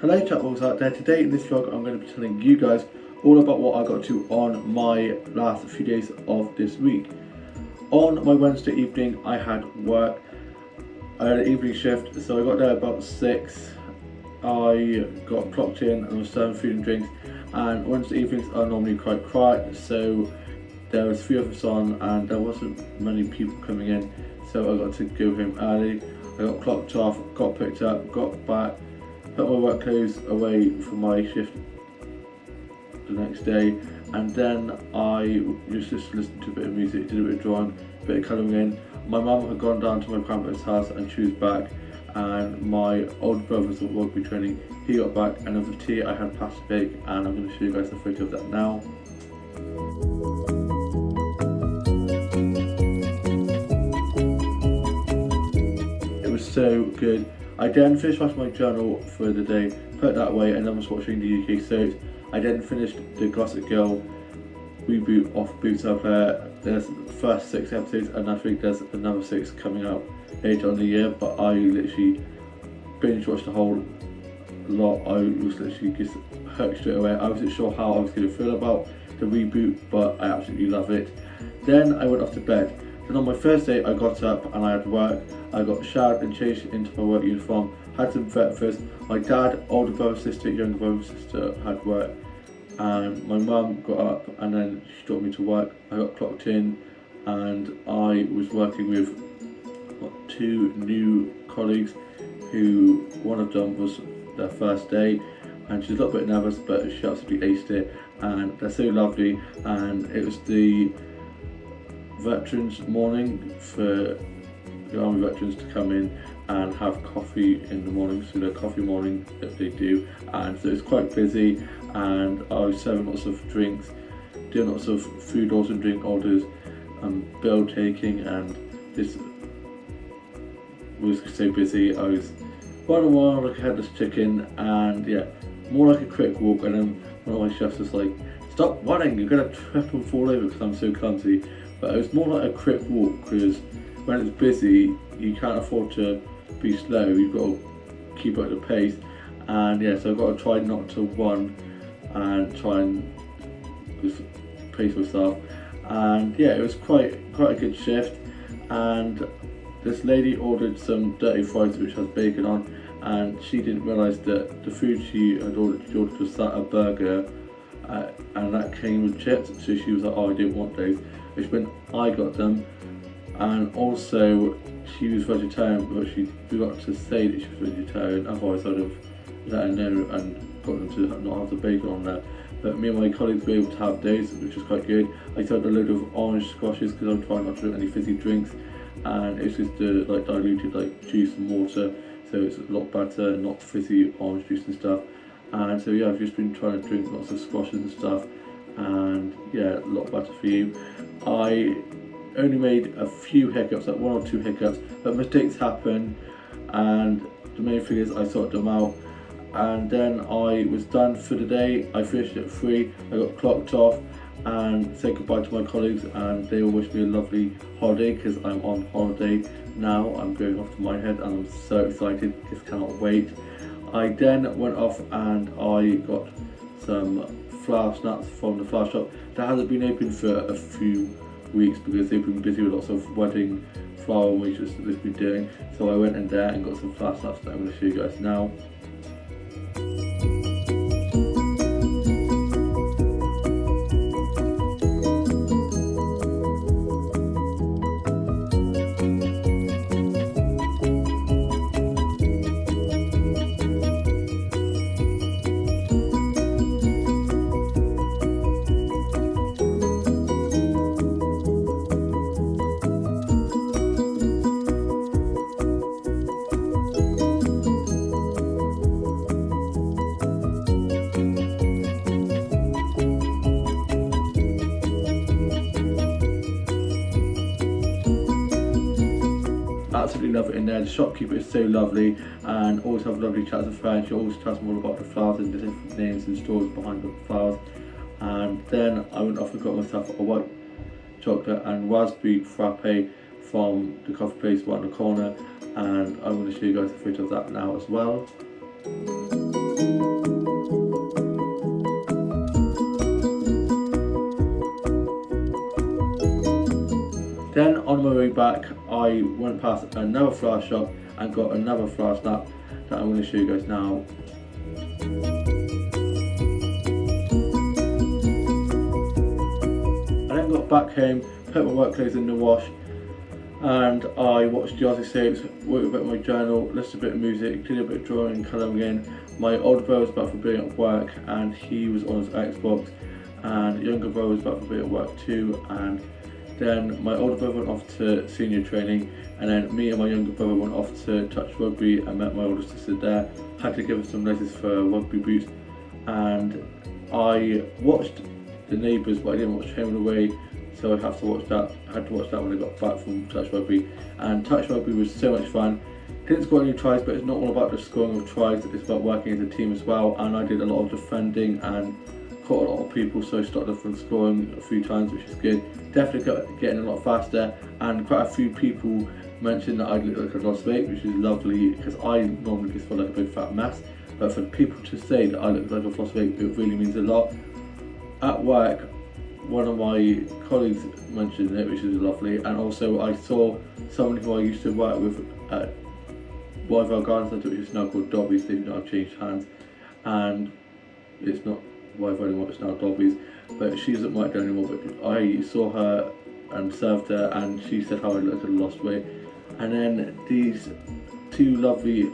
Hello chatballs out there. Today in this vlog I'm going to be telling you guys all about what I got to on my last few days of this week. On my Wednesday evening I had work. I had an evening shift, so I got there about 6. I got clocked in and was serving food and drinks, and Wednesday evenings are normally quite quiet, so there was 3 of us on and there wasn't many people coming in, so I got to go home early. I got clocked off, got picked up, got back, put my work clothes away for my shift the next day, and then I just listened to a bit of music, did a bit of drawing, a bit of colouring in. My mum had gone down to my grandparents' house and she was back, and my older brother was at rugby training. He got back, and over tea I had pasta bake, and I'm going to show you guys a photo of that now. It was so good. I then finished off my journal for the day, put that away, and then was watching the UK soaps. I then finished the Gossip Girl reboot of Boots Up There. There's the first 6 episodes, and I think there's another 6 coming out later on in the year, but I literally binge watched the whole lot. I was literally just hooked straight away. I wasn't sure how I was going to feel about the reboot, but I absolutely love it. Then I went off to bed. Then on my first day I got up and I had work. I got showered and changed into my work uniform, had some breakfast. My dad, older brother, sister, younger brother, sister had work, and my mum got up and then she took me to work. I got clocked in and I was working with 2 new colleagues who, one of them was their first day and she's a little bit nervous, but she absolutely aced it, and they're so lovely. And it was the veterans morning for the army veterans to come in and have coffee in the morning, so the coffee morning that they do, and so it's quite busy, and I was serving lots of drinks, doing lots of food orders and drink orders, bill taking, and this was so busy. I was running around like a headless chicken, and yeah, more like a quick walk. And then one of my chefs was like, "Stop running, you're gonna trip and fall over," because I'm so clumsy. But it was more like a quick walk, because when it's busy you can't afford to be slow, you've got to keep up the pace. And yeah, so I've got to try not to run and try and just pace myself. And yeah, it was quite a good shift. And this lady ordered some dirty fries which has bacon on, and she didn't realise that the food she ordered was a burger, and that came with chips, so she was like, "Oh, I didn't want those," which when I got them. And also she was vegetarian, but she forgot to say that she was vegetarian, otherwise I'd have let her know and got them to not have the bacon on there. But me and my colleagues were able to have those, which was quite good. I took a load of orange squashes because I'm trying not to drink any fizzy drinks, and it's just like diluted like juice and water, so it's a lot better, not fizzy orange juice and stuff. And so yeah, I've just been trying to drink lots of squashes and stuff, and yeah, a lot better for you. I only made a few hiccups, like 1 or 2 hiccups, but mistakes happen, and the main thing is I sorted them out. And then I was done for the day. I finished at 3, I got clocked off and said goodbye to my colleagues, and they all wished me a lovely holiday, because I'm on holiday now. I'm going off to Minehead and I'm so excited, just cannot wait. I then went off and I got some flower snaps from the flower shop that hasn't been open for a few weeks because they've been busy with lots of wedding flower arrangements that they've been doing. So I went in there and got some flower snaps that I'm going to show you guys now. Absolutely love it in there. The shopkeeper is so lovely and always have lovely chats with friends. She always tells me all about the flowers and the different names and stories behind the flowers. And then I went off and got myself a white chocolate and raspberry frappe from the coffee place right in the corner, and I'm going to show you guys a photo of that now as well. Then on my way back, I went past another flower shop and got another flower snap that I'm going to show you guys now. I then got back home, put my work clothes in the wash, and I watched the Aussie soaps, wrote a bit of my journal, listened to a bit of music, did a bit of drawing, colouring in. My older brother was about for being at work and he was on his Xbox, and younger brother was about for being at work too, and then my older brother went off to senior training, and then me and my younger brother went off to touch rugby and met my older sister there. Had to give her some lessons for rugby boots, and I watched The Neighbours, but I didn't watch Home and Away, so I had to watch that when I got back from touch rugby. And touch rugby was so much fun. Didn't score any tries, but it's not all about the scoring of tries, it's about working as a team as well, and I did a lot of defending and caught a lot of people, so I started off from scoring a few times, which is good. Definitely getting a lot faster, and quite a few people mentioned that I look like I lost weight, which is lovely because I normally just feel like a big fat mess. But for people to say that I look like I've lost weight, it really means a lot. At work, one of my colleagues mentioned it, which is lovely, and also I saw someone who I used to work with at Wyvale Garden Centre, which is now called Dobby's. They've now changed hands, and it's not Wyvale anymore, it's now Dobby's, but she doesn't work there anymore. But I saw her and served her, and she said how I looked and lost weight. And then these two lovely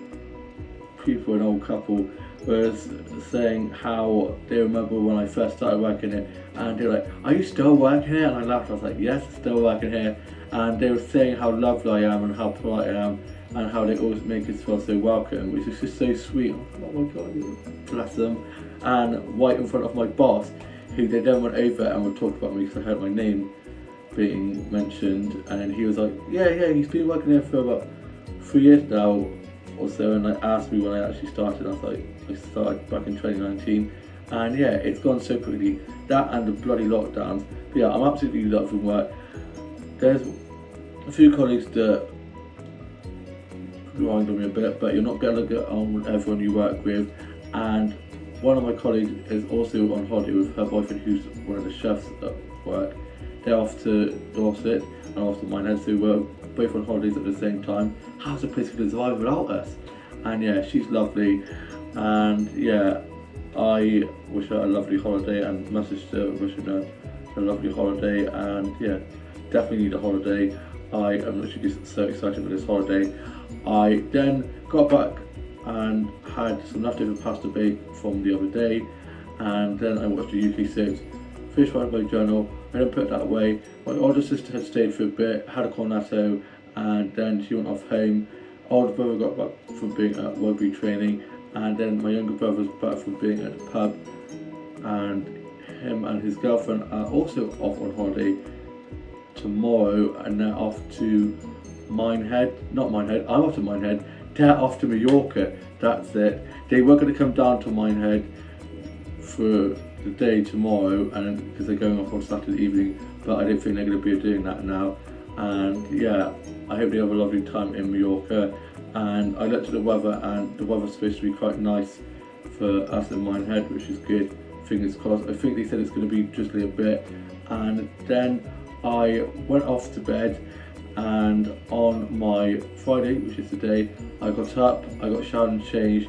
people, an old couple, was saying how they remember when I first started working here, and they were like, "Are you still working here?" And I laughed. I was like, "Yes, I'm still working here." And they were saying how lovely I am and how polite I am, and how they always make us feel so welcome, which is just so sweet. Oh my god, bless them. And right in front of my boss, who they then went over and would talk about me because I heard my name being mentioned, and then he was like, yeah, he's been working there for about 3 years now or so, and like asked me when I actually started. I was like, I started back in 2019, and yeah, it's gone so quickly, that and the bloody lockdowns. But yeah, I'm absolutely loving work. There's a few colleagues that grind on me a bit, but you're not going to get on with everyone you work with. And one of my colleagues is also on holiday with her boyfriend, who's one of the chefs at work. They're off to Dorset and off to Minehead, so we're both on holidays at the same time. How's the place going to survive without us? And yeah, she's lovely, and yeah, I wish her a lovely holiday and messaged her wishing her a lovely holiday, and yeah, definitely need a holiday. I am literally just so excited for this holiday. I then got back and had some leftover pasta bake from the other day, and then I watched the UK soaps, finished writing my journal, and then put that away. My older sister had stayed for a bit, had a cornetto, and then she went off home. Older brother got back from being at rugby training, and then my younger brother was back from being at the pub, and him and his girlfriend are also off on holiday tomorrow, and they're off to Minehead. Not Minehead, I'm off to Minehead. They're off to Mallorca, that's it. They were going to come down to Minehead for the day tomorrow, and because they're going off on Saturday evening, but I don't think they're going to be doing that now. And yeah, I hope they have a lovely time in Mallorca. And I looked at the weather, and the weather's supposed to be quite nice for us in Minehead, which is good. Fingers crossed. I think they said it's going to be drizzly a bit. And then I went off to bed, and on my Friday, which is today, I got up, I got showered and changed,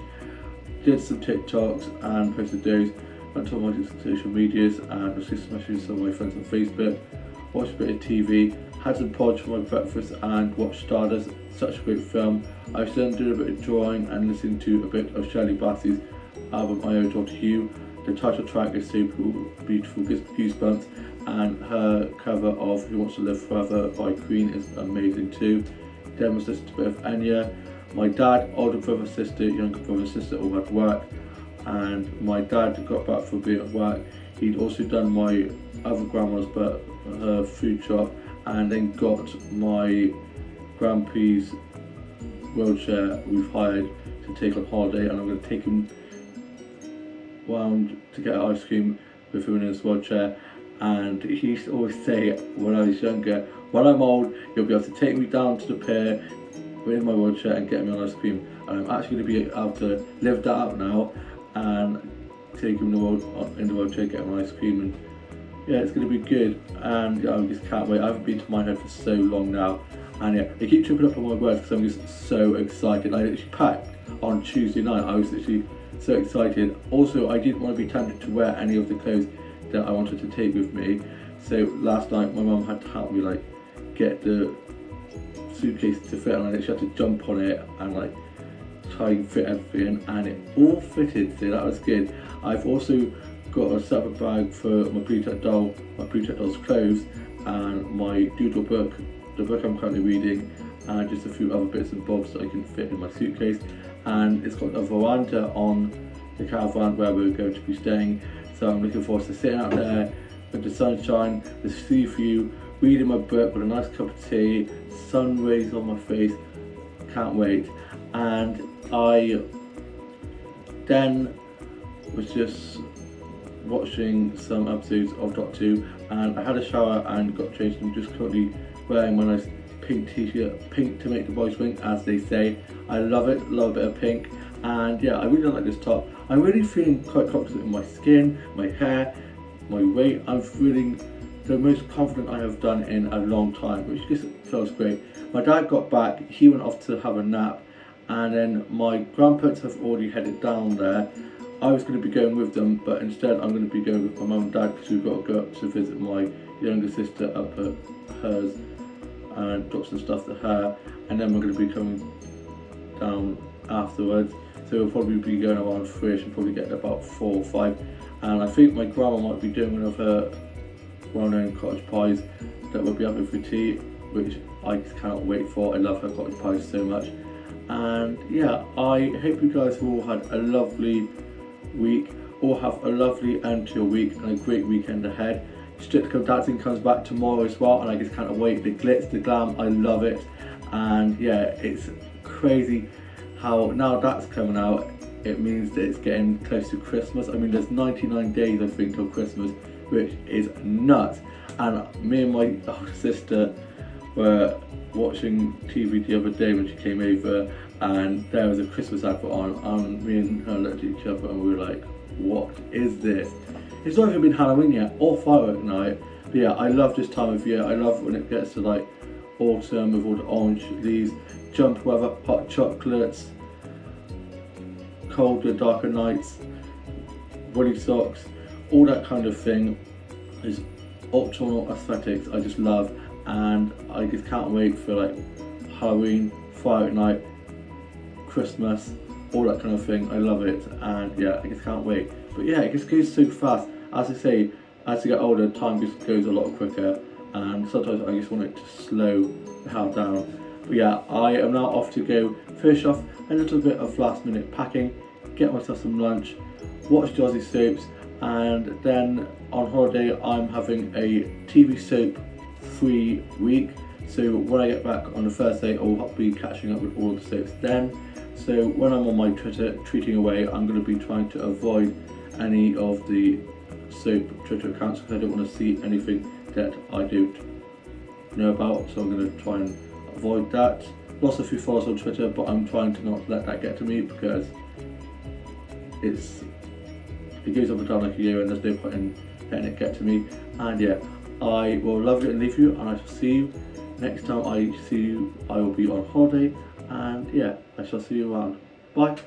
did some TikToks and posted those, went to my social medias and received some messages from my friends on Facebook, watched a bit of TV, had some pods for my breakfast, and watched Stardust, such a great film. I was then doing a bit of drawing and listening to a bit of Shirley Bassey's album I Owe It All To You. The title track is so beautiful, gives goosebumps, and her cover of Who Wants To Live Forever by Queen is amazing too. Then was listening to a bit of Enya. My dad, older brother, sister, younger brother, sister all had work, and my dad got back from being at work. He'd also done my other grandma's but her food shop, and then got my grandpa's wheelchair we've hired to take on holiday, and I'm going to take him round to get ice cream with him in his wheelchair. And he used to always say when I was younger, when I'm old, you'll be able to take me down to the pier in my wheelchair and get me on ice cream. And I'm actually going to be able to live that out now and take him in the wheelchair, get him on ice cream. And yeah, it's going to be good, and I just can't wait. I haven't been to Minehead for so long now, and yeah, I keep tripping up on my words because I'm just so excited. I literally packed on Tuesday night. I was literally so excited. Also, I didn't want to be tempted to wear any of the clothes that I wanted to take with me. So last night my mum had to help me like get the suitcase to fit, and I literally had to jump on it and like try and fit everything, and it all fitted, so that was good. I've also got a separate bag for my Pre-Tech doll's clothes, and my doodle book, the book I'm currently reading, and just a few other bits and bobs that I can fit in my suitcase. And it's got a veranda on the caravan where we're going to be staying, so I'm looking forward to sitting out there with the sunshine, the sea view, reading my book with a nice cup of tea, sun rays on my face. Can't wait. And I then was just watching some episodes of Doctor Who, and I had a shower and got changed. I'm just currently wearing my nice pink t-shirt, pink to make the boys wink, as they say. I love it, love a bit of pink, and yeah, I really like this top. I'm really feeling quite confident in my skin, my hair, my weight. I'm feeling the most confident I have done in a long time, which just feels great. My dad got back, he went off to have a nap, and then my grandparents have already headed down there. I was going to be going with them, but instead I'm going to be going with my mum and dad because we've got to go up to visit my younger sister up at hers and drop some stuff to her, and then we're going to be coming down afterwards. So we'll probably be going around 3ish and probably get there about 4 or 5. And I think my grandma might be doing one of her well-known cottage pies that we'll be having for tea, which I just cannot wait for. I love her cottage pies so much. And yeah, I hope you guys have all had a lovely week, or have a lovely end to your week and a great weekend ahead. Strict Come Dancing comes back tomorrow as well, and I just can't wait. The glitz, the glam, I love it. And yeah, it's crazy how now that's coming out, it means that it's getting close to Christmas. I mean, there's 99 days I think till Christmas, which is nuts. And me and my older sister were watching TV the other day when she came over, and there was a Christmas advert on, and me and her looked at each other and we were like, what is this? It's not even been Halloween yet, or firework night. But yeah, I love this time of year. I love when it gets to like autumn with all the orange leaves, jump weather, hot chocolates, colder, darker nights, woolly socks, all that kind of thing. Is autumnal aesthetics I just love, and I just can't wait for like Halloween, firework night, Christmas, all that kind of thing. I love it, and yeah, I just can't wait. But yeah, it just goes so fast. As I say, as you get older, time just goes a lot quicker, and sometimes I just want it to slow the hell down. But yeah, I am now off to go finish off a little bit of last minute packing, get myself some lunch, watch Jozzy soaps, and then on holiday I'm having a TV soap free week. So when I get back on the Thursday, I'll be catching up with all the soaps then. So when I'm on my Twitter tweeting away, I'm going to be trying to avoid any of the soap Twitter accounts because I don't want to see anything that I don't know about. So I'm going to try and avoid that. Lots of you followers on Twitter, but I'm trying to not let that get to me because it goes up and down like a year, and there's no point in letting it get to me. And yeah, I will love you and leave you, and I shall see you next time I see you. I will be on holiday, and yeah, I shall see you around. Bye.